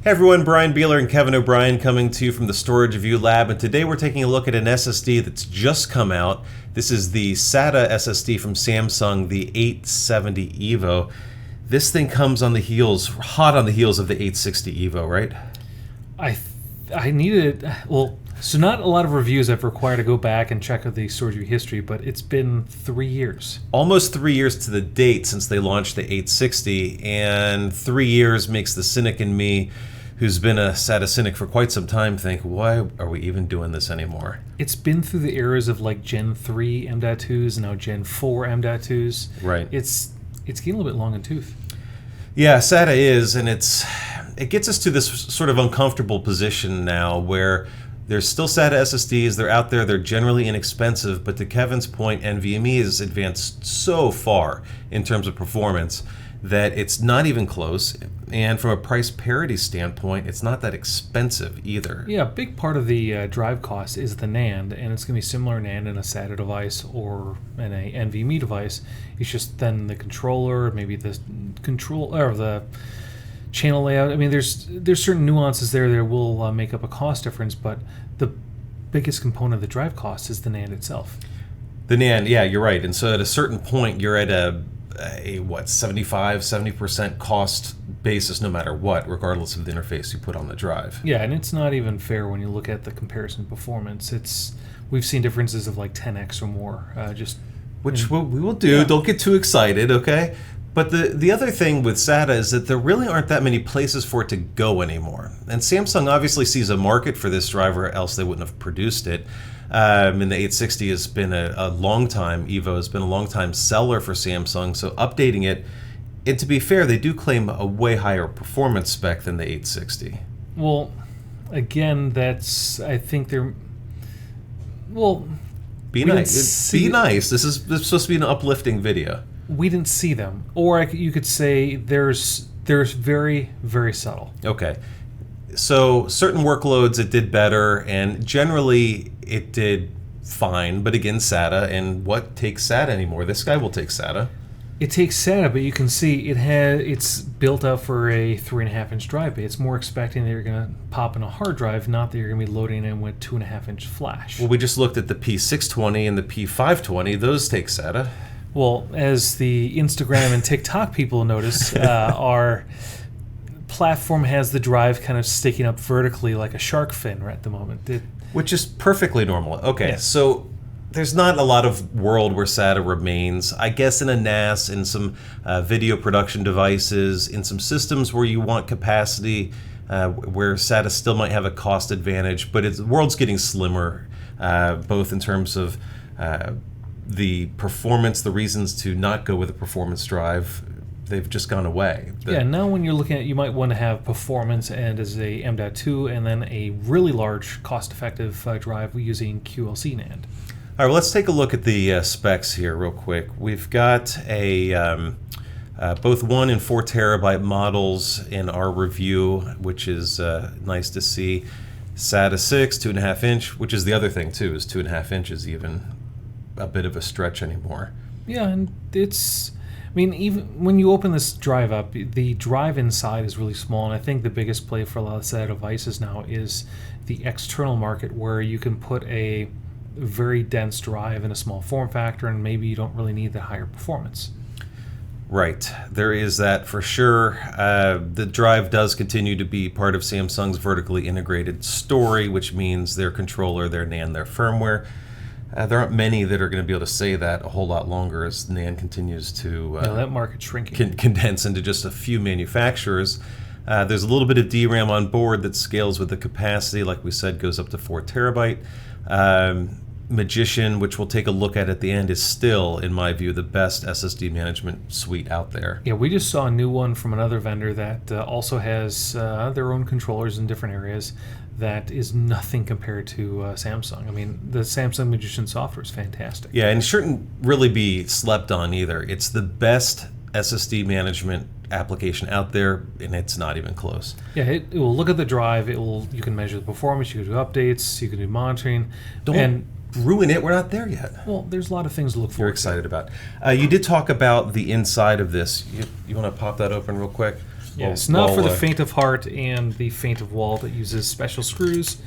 Hey everyone, Brian Beeler and Kevin O'Brien coming to you from the Storage Review Lab, and today we're taking a look at an SSD that's just come out. This is the SATA SSD from Samsung, the 870 EVO. This thing comes on the heels, hot on the heels of the 860 EVO, right? I needed, so not a lot of reviews I've required to go back and check out the storage review history, but it's been 3 years. Almost 3 years to the date since they launched the 860, and 3 years makes the cynic in me, who's been a SATA cynic for quite some time, think, why are we even doing this anymore? It's been through the eras of like Gen 3 M.2s and now Gen 4 M.2s. Right. It's getting a little bit long in tooth. Yeah, SATA is, and it gets us to this sort of uncomfortable position now where there's still SATA SSDs, they're out there, they're generally inexpensive, but to Kevin's point, NVMe has advanced so far in terms of performance that it's not even close, and from a price parity standpoint, it's not that expensive either. Yeah, a big part of the drive cost is the NAND, and it's going to be similar NAND in a SATA device or in a NVMe device. It's just then the controller, maybe the control or the channel layout. I mean, there's certain nuances there that will make up a cost difference, but the biggest component of the drive cost is the NAND itself. The NAND, yeah, you're right. And so at a certain point, you're at a 70% cost basis no matter what, regardless of the interface you put on the drive. Yeah, and it's not even fair when you look at the comparison performance. We've seen differences of like 10x or more. Which we will do. Yeah. Don't get too excited, okay? But the other thing with SATA is that there really aren't that many places for it to go anymore. And Samsung obviously sees a market for this driver, else they wouldn't have produced it. And the 860 has been a long time, EVO has been a long time seller for Samsung, so updating it, and to be fair, they do claim a way higher performance spec than the 860. Well, again, I think they're, Be nice. Be nice. This is supposed to be an uplifting video. We didn't see them. Or you could say there's very, very subtle. Okay. So certain workloads it did better, and generally it did fine. But again, SATA, and what takes SATA anymore? This guy will take SATA. It takes SATA, but you can see it's built out for a 3.5-inch drive bay. It's more expecting that you're going to pop in a hard drive, not that you're going to be loading in with 2.5-inch flash. Well, we just looked at the P620 and the P520. Those take SATA. Well, as the Instagram and TikTok people notice, our platform has the drive kind of sticking up vertically like a shark fin right at the moment. Which is perfectly normal. Okay, yeah. So there's not a lot of world where SATA remains. I guess in a NAS, in some video production devices, in some systems where you want capacity, where SATA still might have a cost advantage, but the world's getting slimmer, both in terms of the performance, the reasons to not go with a performance drive. They've just gone away. Now when you're looking at, you might want to have performance and as a M.2 and then a really large cost-effective drive using QLC NAND. All right, well, let's take a look at the specs here real quick. We've got both 1 and 4 terabyte models in our review, which is nice to see. SATA 6, 2.5-inch, which is the other thing too, is 2.5 inches even a bit of a stretch anymore. Yeah, and even when you open this drive up, the drive inside is really small, and I think the biggest play for a lot of SATA devices now is the external market, where you can put a very dense drive in a small form factor, and maybe you don't really need the higher performance. Right, there is that for sure. The drive does continue to be part of Samsung's vertically integrated story, which means their controller, their NAND, their firmware. There aren't many that are going to be able to say that a whole lot longer as NAND continues to that market's shrinking. Condense into just a few manufacturers. There's a little bit of DRAM on board that scales with the capacity, like we said, goes up to 4 terabyte. Magician, which we'll take a look at the end, is still, in my view, the best SSD management suite out there. Yeah, we just saw a new one from another vendor that also has their own controllers in different areas. That is nothing compared to Samsung. I mean, the Samsung Magician software is fantastic. Yeah, and it shouldn't really be slept on either. It's the best SSD management application out there, and it's not even close. Yeah, it will look at the drive. You can measure the performance. You can do updates. You can do monitoring. Don't ruin it. We're not there yet. Well, there's a lot of things to look forward to. You're excited about. You did talk about the inside of this. You want to pop that open real quick? Yes, not for the faint of heart and the faint of wall. That uses special screws,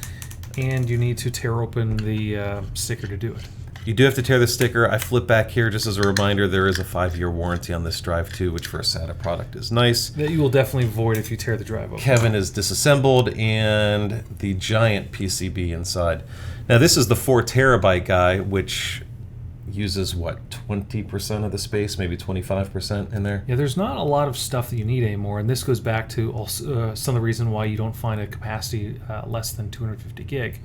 and you need to tear open the sticker to do it. You do have to tear the sticker. I flip back here just as a reminder. There is a 5-year warranty on this drive too, which for a SATA product is nice. That you will definitely void if you tear the drive open. Kevin is disassembled, and the giant PCB inside. Now this is the 4 terabyte guy, which uses what, 20% of the space, maybe 25% in there. Yeah, there's not a lot of stuff that you need anymore, and this goes back to also some of the reason why you don't find a capacity less than 250 gig.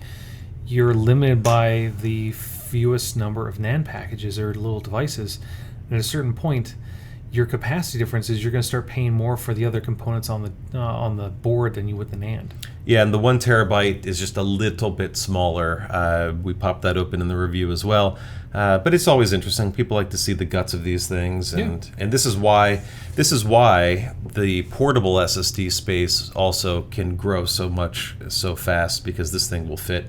You're limited by the fewest number of NAND packages or little devices. And at a certain point, your capacity difference is you're going to start paying more for the other components on the board than you would the NAND. Yeah, and the 1 terabyte is just a little bit smaller. We popped that open in the review as well. But it's always interesting. People like to see the guts of these things, and this is why the portable SSD space also can grow so much so fast, because this thing will fit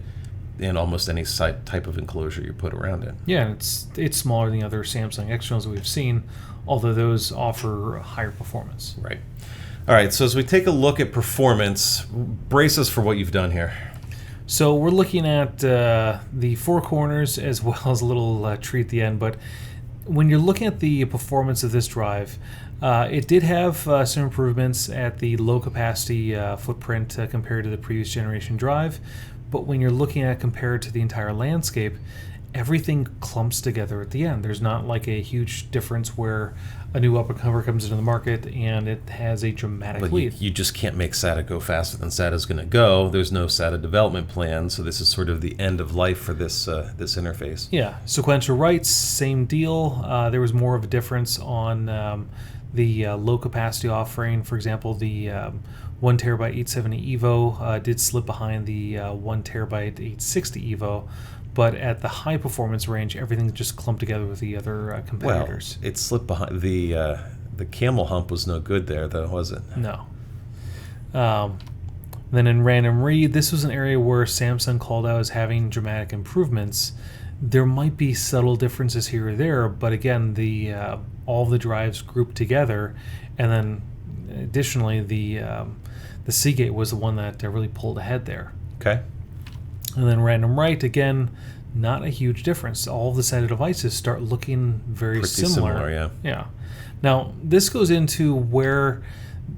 in almost any type of enclosure you put around it. Yeah, and it's smaller than the other Samsung externals that we've seen, although those offer higher performance. Right. All right, so as we take a look at performance, brace us for what you've done here. So we're looking at the 4 corners as well as a little tree at the end, but when you're looking at the performance of this drive, it did have some improvements at the low capacity footprint compared to the previous generation drive. But when you're looking at compared to the entire landscape, everything clumps together at the end. There's not like a huge difference where a new up-and-comer comes into the market and it has a dramatic lead. You just can't make SATA go faster than SATA's going to go. There's no SATA development plan, so this is sort of the end of life for this this interface. Yeah, sequential writes, same deal. There was more of a difference on the low capacity offering. For example, the 1 terabyte 870 EVO did slip behind the 1 terabyte 860 EVO, but at the high performance range, everything just clumped together with the other competitors. Well, it slipped behind. The camel hump was no good there, though, was it? No. Then in random read, this was an area where Samsung called out as having dramatic improvements. There might be subtle differences here or there, but again, all the drives grouped together, and then additionally, the Seagate was the one that really pulled ahead there. Okay. And then random write, again, not a huge difference. All of the SATA devices start looking very similar. Yeah. Now, this goes into where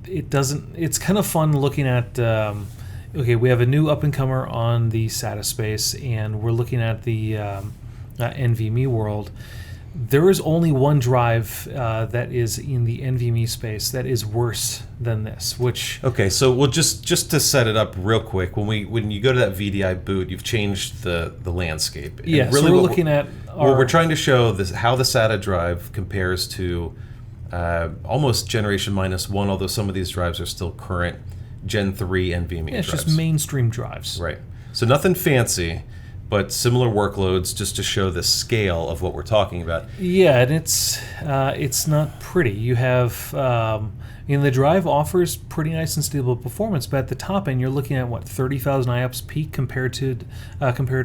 it doesn't... It's kind of fun looking at... okay, we have a new up-and-comer on the SATA space, and we're looking at the NVMe world. There is only one drive that is in the NVMe space that is worse than this, which... Okay, so we'll just to set it up real quick, when you go to that VDI boot, you've changed the landscape. And yeah, really so we're looking at... What we're trying to show is how the SATA drive compares to almost generation -1, although some of these drives are still current Gen 3 NVMe drives. Yeah, it's just mainstream drives. Right. So nothing fancy, but similar workloads, just to show the scale of what we're talking about. Yeah, and it's not pretty. You have, the drive offers pretty nice and stable performance, but at the top end, you're looking at 30,000 IOPS peak compared to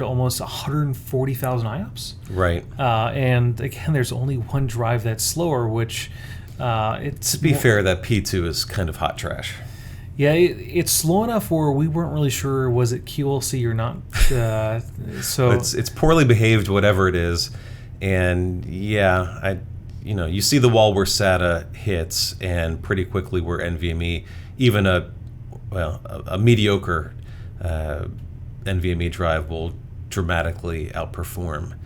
almost 140,000 IOPS. Right. And again, there's only one drive that's slower, which it's... To be fair, that P2 is kind of hot trash. Yeah, it's slow enough where we weren't really sure was it QLC or not. So it's poorly behaved, whatever it is, and yeah, you see the wall where SATA hits, and pretty quickly where NVMe, even a mediocre NVMe drive will dramatically outperform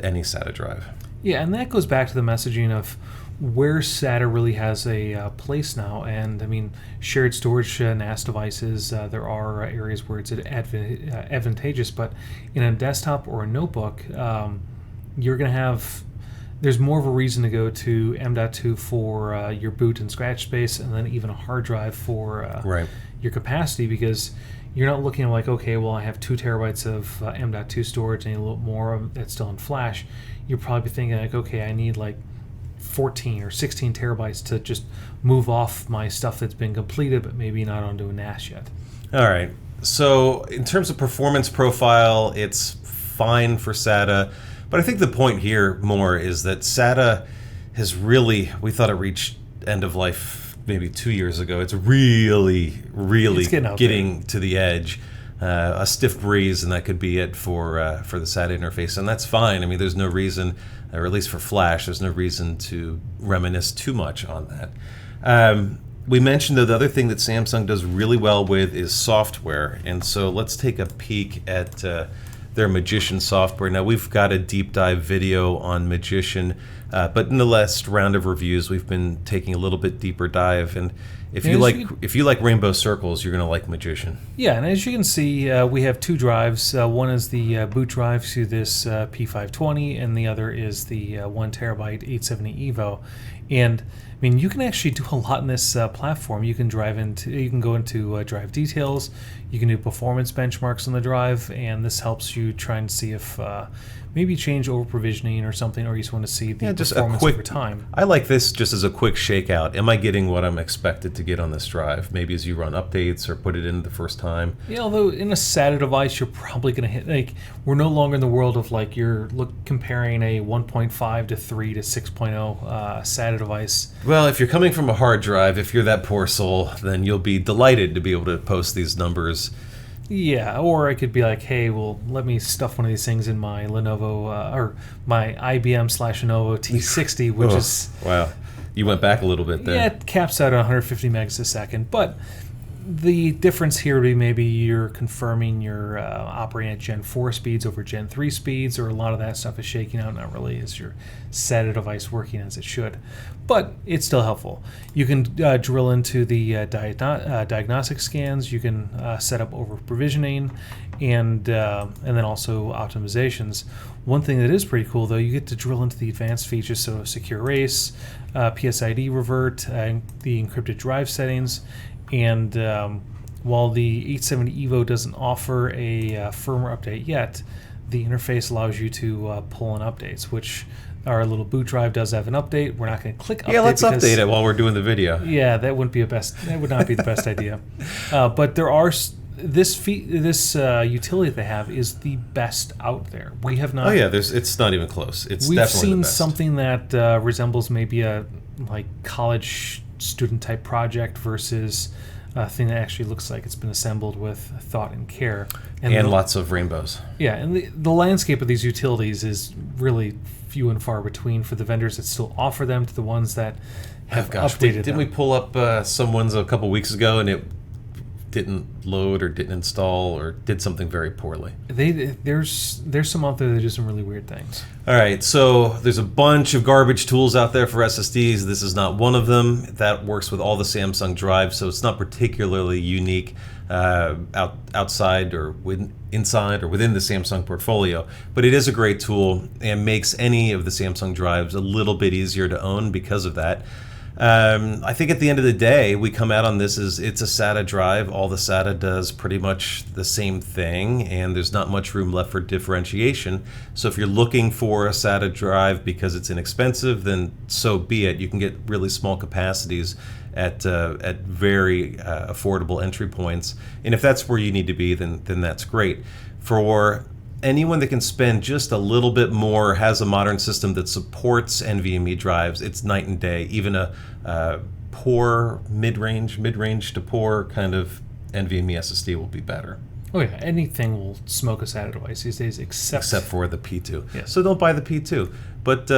any SATA drive. Yeah, and that goes back to the messaging of where SATA really has a place now. And I mean, shared storage NAS devices, there are areas where it's advantageous, but in a desktop or a notebook, you're going to have... There's more of a reason to go to M.2 for your boot and scratch space, and then even a hard drive for your capacity, because you're not looking like, okay, well, I have 2 terabytes of M.2 storage and a little more that's still in flash. You're probably thinking like, okay, I need like 14 or 16 terabytes to just move off my stuff that's been completed, but maybe not onto a NAS yet. All right. So in terms of performance profile, it's fine for SATA. But I think the point here more is that SATA has really, we thought it reached end of life maybe 2 years ago. It's really It's getting getting to the edge. A stiff breeze, and that could be it for the SATA interface, and that's fine. I mean, there's no reason, or at least for Flash, there's no reason to reminisce too much on that. We mentioned, though, the other thing that Samsung does really well with is software, and so let's take a peek at their Magician software. Now, we've got a deep dive video on Magician, but in the last round of reviews, we've been taking a little bit deeper dive, and if you like rainbow circles, you're going to like Magician. Yeah, and as you can see, we have two drives. One is the boot drive to this P520, and the other is the 1 terabyte 870 EVO. And I mean, you can actually do a lot in this platform. You can go into drive details. You can do performance benchmarks on the drive, and this helps you try and see if maybe change over provisioning or something, or you just want to see the performance over time. I like this just as a quick shakeout. Am I getting what I'm expected to get on this drive? Maybe as you run updates or put it in the first time. Yeah, although in a SATA device, you're probably going to hit, like, we're no longer in the world of like comparing a 1.5 to 3 to 6.0 SATA device. Well, if you're coming from a hard drive, if you're that poor soul, then you'll be delighted to be able to post these numbers. Yeah, or I could be like, hey, well, let me stuff one of these things in my Lenovo or my IBM/Lenovo T60, which is... Wow. You went back a little bit there. Yeah, it caps out at 150 megs a second, but the difference here would be maybe you're confirming you're operating at Gen 4 speeds over Gen 3 speeds, or a lot of that stuff is shaking out. Not really is your SATA device working as it should, but it's still helpful. You can drill into the diagnostic scans. You can set up over provisioning, and then also optimizations. One thing that is pretty cool, though, you get to drill into the advanced features, so secure erase, PSID revert, the encrypted drive settings. And while the 870 EVO doesn't offer a firmware update yet, the interface allows you to pull in updates, which our little boot drive does have an update. We're not going to click update. Yeah, let's update it while we're doing the video. Yeah, that would not be the best idea. But there are this utility they have is the best out there. We have not. Oh yeah, it's not even close. It's we've definitely seen the best. Something that resembles maybe a college student type project versus a thing that actually looks like it's been assembled with thought and care. And lots of rainbows. Yeah, and the landscape of these utilities is really few and far between for the vendors that still offer them to the ones that have updated them. Didn't we pull up some ones a couple weeks ago and it didn't load or didn't install or did something very poorly? There's some out there that do some really weird things. All right, so there's a bunch of garbage tools out there for SSDs. This is not one of them. That works with all the Samsung drives, so it's not particularly unique outside or inside or within the Samsung portfolio. But it is a great tool and makes any of the Samsung drives a little bit easier to own because of that. I think at the end of the day, we come out on this as it's a SATA drive. All the SATA does pretty much the same thing, and there's not much room left for differentiation. So if you're looking for a SATA drive because it's inexpensive, then so be it. You can get really small capacities at very affordable entry points. And if that's where you need to be, then that's great. For anyone that can spend just a little bit more, has a modern system that supports NVMe drives, it's night and day. Even a poor mid-range to poor kind of NVMe SSD will be better. Oh yeah, anything will smoke a SATA device these days except for the P2. Yes. So don't buy the P2. But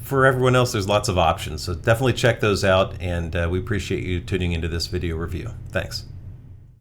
for everyone else, there's lots of options. So definitely check those out, and we appreciate you tuning into this video review. Thanks.